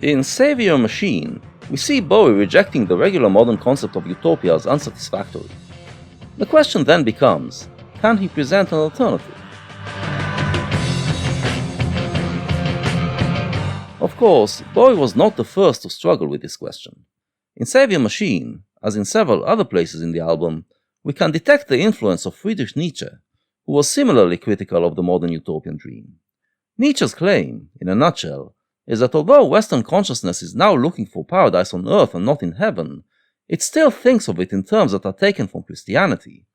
In Save Your Machine, we see Bowie rejecting the regular modern concept of utopia as unsatisfactory. The question then becomes, can he present an alternative? Of course, Bowie was not the first to struggle with this question. In Save Your Machine, as in several other places in the album, we can detect the influence of Friedrich Nietzsche, who was similarly critical of the modern utopian dream. Nietzsche's claim, in a nutshell, is that although Western consciousness is now looking for paradise on earth and not in heaven, it still thinks of it in terms that are taken from Christianity,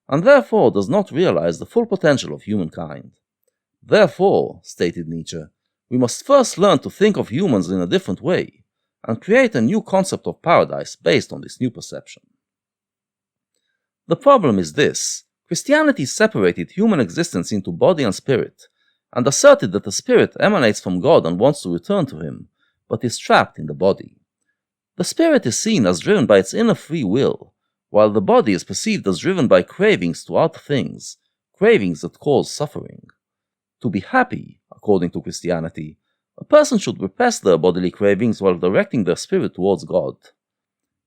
and therefore does not realize the full potential of humankind. Therefore, stated Nietzsche, we must first learn to think of humans in a different way, and create a new concept of paradise based on this new perception. The problem is this: Christianity separated human existence into body and spirit, and asserted that the spirit emanates from God and wants to return to him, but is trapped in the body. The spirit is seen as driven by its inner free will, while the body is perceived as driven by cravings to outer things, cravings that cause suffering. To be happy, according to Christianity, a person should repress their bodily cravings while directing their spirit towards God.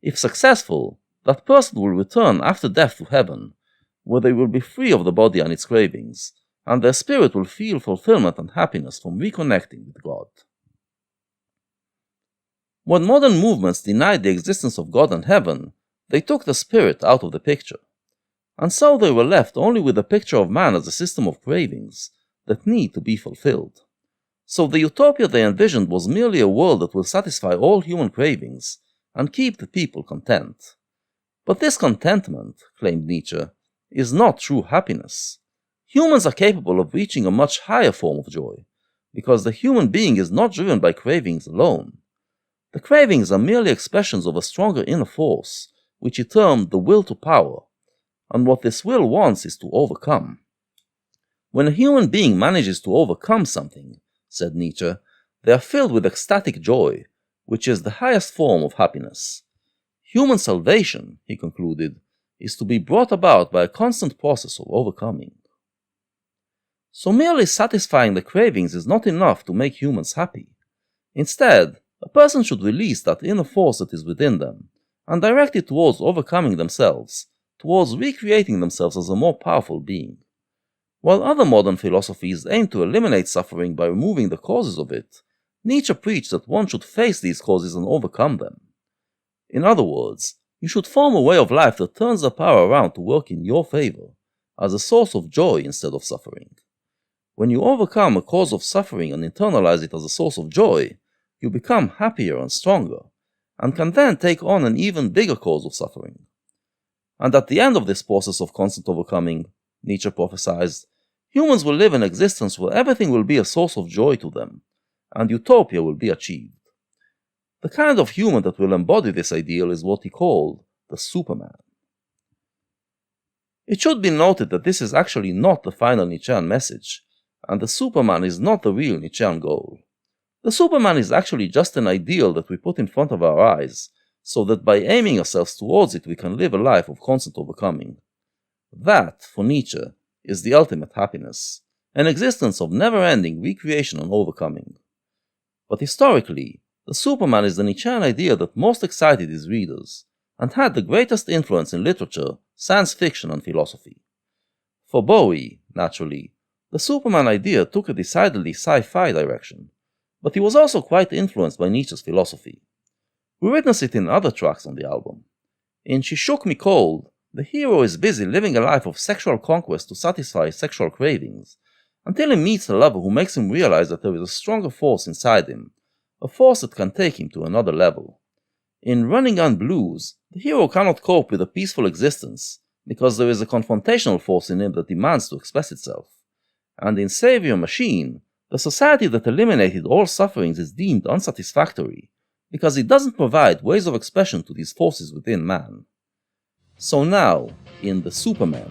If successful, that person will return after death to heaven, where they will be free of the body and its cravings, and their spirit will feel fulfillment and happiness from reconnecting with God. When modern movements denied the existence of God and heaven, they took the spirit out of the picture, and so they were left only with a picture of man as a system of cravings that need to be fulfilled. So the utopia they envisioned was merely a world that will satisfy all human cravings and keep the people content. But this contentment, claimed Nietzsche, is not true happiness. Humans are capable of reaching a much higher form of joy, because the human being is not driven by cravings alone. The cravings are merely expressions of a stronger inner force, which he termed the will to power, and what this will wants is to overcome. When a human being manages to overcome something, said Nietzsche, they are filled with ecstatic joy, which is the highest form of happiness. Human salvation, he concluded, is to be brought about by a constant process of overcoming. So merely satisfying the cravings is not enough to make humans happy. Instead, a person should release that inner force that is within them, and direct it towards overcoming themselves, towards recreating themselves as a more powerful being. While other modern philosophies aim to eliminate suffering by removing the causes of it, Nietzsche preached that one should face these causes and overcome them. In other words, you should form a way of life that turns the power around to work in your favor, as a source of joy instead of suffering. When you overcome a cause of suffering and internalize it as a source of joy, you become happier and stronger, and can then take on an even bigger cause of suffering. And at the end of this process of constant overcoming, Nietzsche prophesied, humans will live an existence where everything will be a source of joy to them, and utopia will be achieved. The kind of human that will embody this ideal is what he called the Superman. It should be noted that this is actually not the final Nietzschean message, and the Superman is not the real Nietzschean goal. The Superman is actually just an ideal that we put in front of our eyes, so that by aiming ourselves towards it we can live a life of constant overcoming. That, for Nietzsche, is the ultimate happiness, an existence of never-ending recreation and overcoming. But historically, the Superman is the Nietzschean idea that most excited his readers, and had the greatest influence in literature, science fiction, and philosophy. For Bowie, naturally, the Superman idea took a decidedly sci-fi direction, but he was also quite influenced by Nietzsche's philosophy. We witness it in other tracks on the album. In She Shook Me Cold, the hero is busy living a life of sexual conquest to satisfy his sexual cravings, until he meets a lover who makes him realize that there is a stronger force inside him, a force that can take him to another level. In Running On Blues, the hero cannot cope with a peaceful existence, because there is a confrontational force in him that demands to express itself. And in Save Your Machine, the society that eliminated all sufferings is deemed unsatisfactory, because it doesn't provide ways of expression to these forces within man. So now, in The Supermen,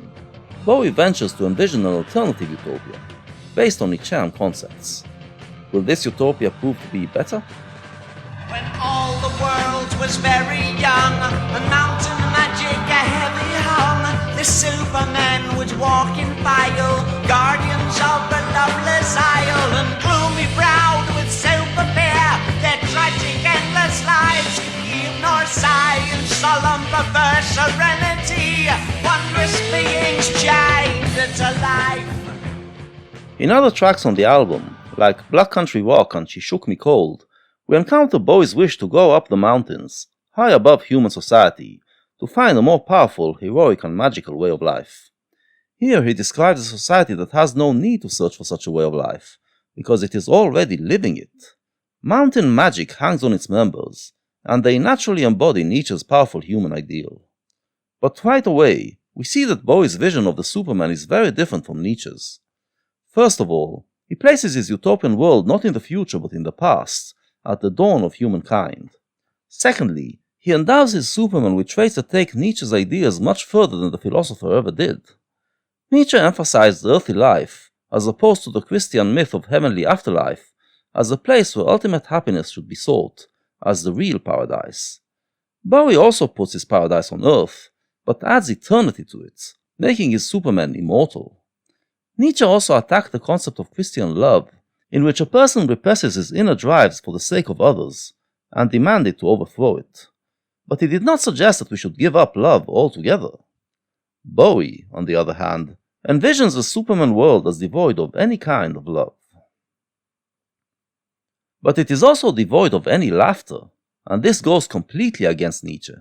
Bowie ventures to envision an alternative utopia, based on Nietzschean concepts. Will this utopia prove to be better? When all the world was very young, and mountain magic a heavy hung, the Supermen would walk in file, guardians of the loveless isle, and gloomy browed with super fear, their trudging serenity, wondrous beings chained to life. In other tracks on the album, like Black Country Walk and She Shook Me Cold, we encounter Bowie's wish to go up the mountains, high above human society, to find a more powerful, heroic and magical way of life. Here he describes a society that has no need to search for such a way of life, because it is already living it. Mountain magic hangs on its members, and they naturally embody Nietzsche's powerful human ideal. But right away, we see that Bowie's vision of the Superman is very different from Nietzsche's. First of all, he places his utopian world not in the future but in the past, at the dawn of humankind. Secondly, he endows his Superman with traits that take Nietzsche's ideas much further than the philosopher ever did. Nietzsche emphasized earthly life, as opposed to the Christian myth of heavenly afterlife, as a place where ultimate happiness should be sought, as the real paradise. Bowie also puts his paradise on earth, but adds eternity to it, making his Superman immortal. Nietzsche also attacked the concept of Christian love, in which a person represses his inner drives for the sake of others, and demanded to overthrow it. But he did not suggest that we should give up love altogether. Bowie, on the other hand, envisions the Superman world as devoid of any kind of love. But it is also devoid of any laughter, and this goes completely against Nietzsche.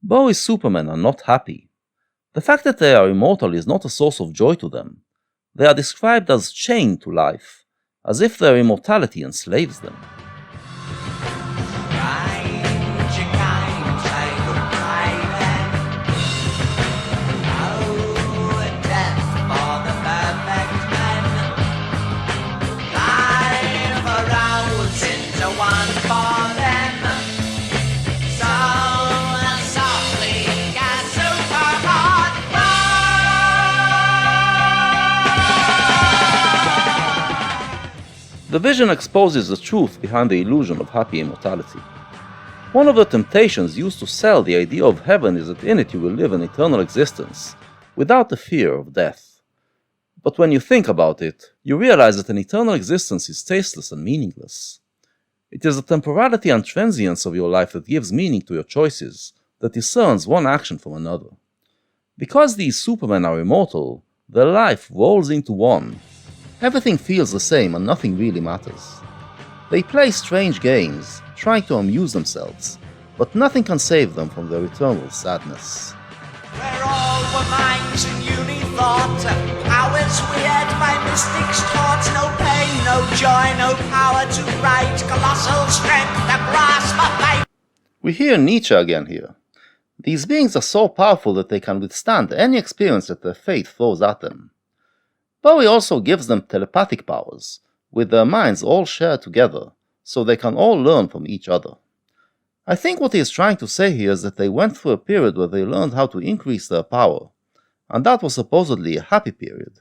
Bowie's Supermen are not happy. The fact that they are immortal is not a source of joy to them. They are described as chained to life, as if their immortality enslaves them. The vision exposes the truth behind the illusion of happy immortality. One of the temptations used to sell the idea of heaven is that in it you will live an eternal existence, without the fear of death. But when you think about it, you realize that an eternal existence is tasteless and meaningless. It is the temporality and transience of your life that gives meaning to your choices, that discerns one action from another. Because these Supermen are immortal, their life rolls into one. Everything feels the same and nothing really matters. They play strange games, trying to amuse themselves, but nothing can save them from their eternal sadness. Where all were minds and uni-thought, powers weird by mystics taught, no pain, no joy, no power to write, colossal strength, the grasp of fate. We hear Nietzsche again here. These beings are so powerful that they can withstand any experience that their fate throws at them. Bowie also gives them telepathic powers, with their minds all shared together, so they can all learn from each other. I think what he is trying to say here is that they went through a period where they learned how to increase their power, and that was supposedly a happy period.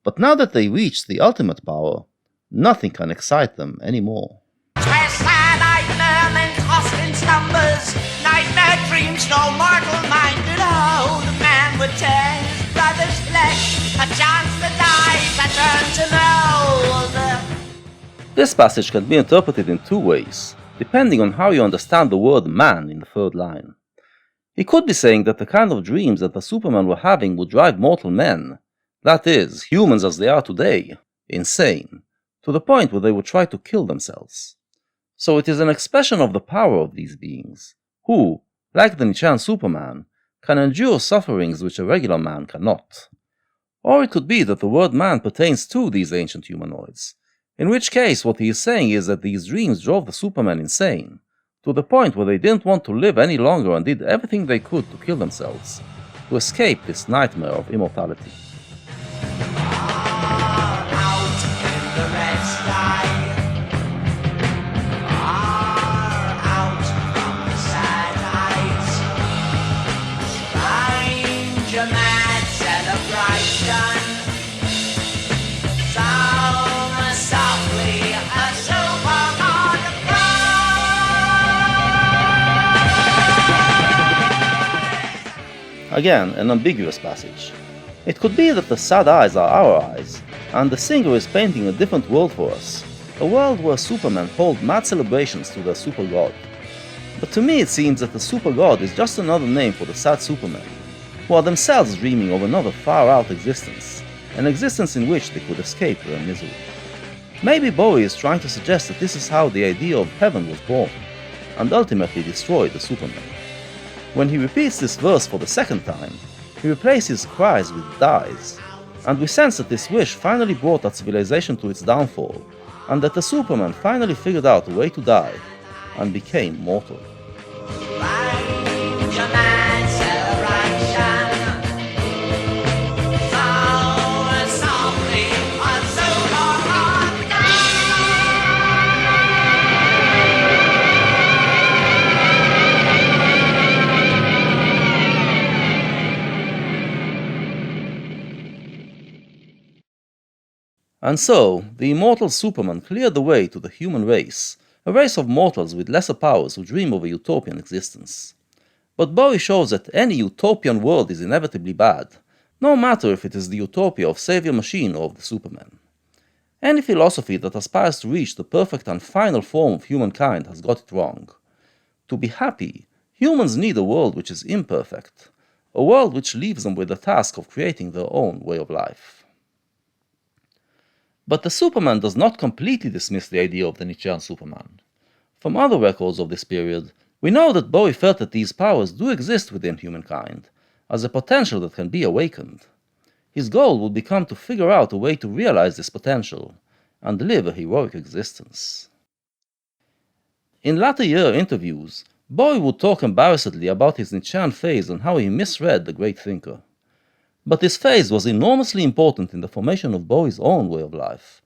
But now that they reached the ultimate power, nothing can excite them anymore. Nightmare dreams no mortal mind could hold. Man would tear his brother's flesh, a chance to die, a turn to mold. This passage can be interpreted in two ways, depending on how you understand the word man in the third line. He could be saying that the kind of dreams that the Supermen were having would drive mortal men, that is, humans as they are today, insane, to the point where they would try to kill themselves. So it is an expression of the power of these beings, who, like the Nietzschean Superman, can endure sufferings which a regular man cannot. Or it could be that the word man pertains to these ancient humanoids, in which case what he is saying is that these dreams drove the Supermen insane, to the point where they didn't want to live any longer and did everything they could to kill themselves, to escape this nightmare of immortality. Again, an ambiguous passage. It could be that the sad eyes are our eyes, and the singer is painting a different world for us, a world where Supermen hold mad celebrations to their super god. But to me it seems that the super-god is just another name for the sad supermen, who are themselves dreaming of another far-out existence, an existence in which they could escape their misery. Maybe Bowie is trying to suggest that this is how the idea of heaven was born, and ultimately destroyed the Supermen. When he repeats this verse for the second time, he replaces cries with dies, and we sense that this wish finally brought our civilization to its downfall, and that the Superman finally figured out a way to die, and became mortal. And so, the immortal Superman cleared the way to the human race, a race of mortals with lesser powers who dream of a utopian existence. But Bowie shows that any utopian world is inevitably bad, no matter if it is the utopia of Savior Machine or of the Superman. Any philosophy that aspires to reach the perfect and final form of humankind has got it wrong. To be happy, humans need a world which is imperfect, a world which leaves them with the task of creating their own way of life. But the Superman does not completely dismiss the idea of the Nietzschean Superman. From other records of this period, we know that Bowie felt that these powers do exist within humankind, as a potential that can be awakened. His goal would become to figure out a way to realize this potential, and live a heroic existence. In latter year interviews, Bowie would talk embarrassedly about his Nietzschean phase and how he misread the great thinker. But this phase was enormously important in the formation of Bowie's own way of life,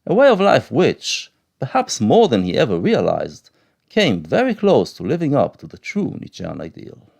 a way of life which, perhaps more than he ever realized, came very close to living up to the true Nietzschean ideal.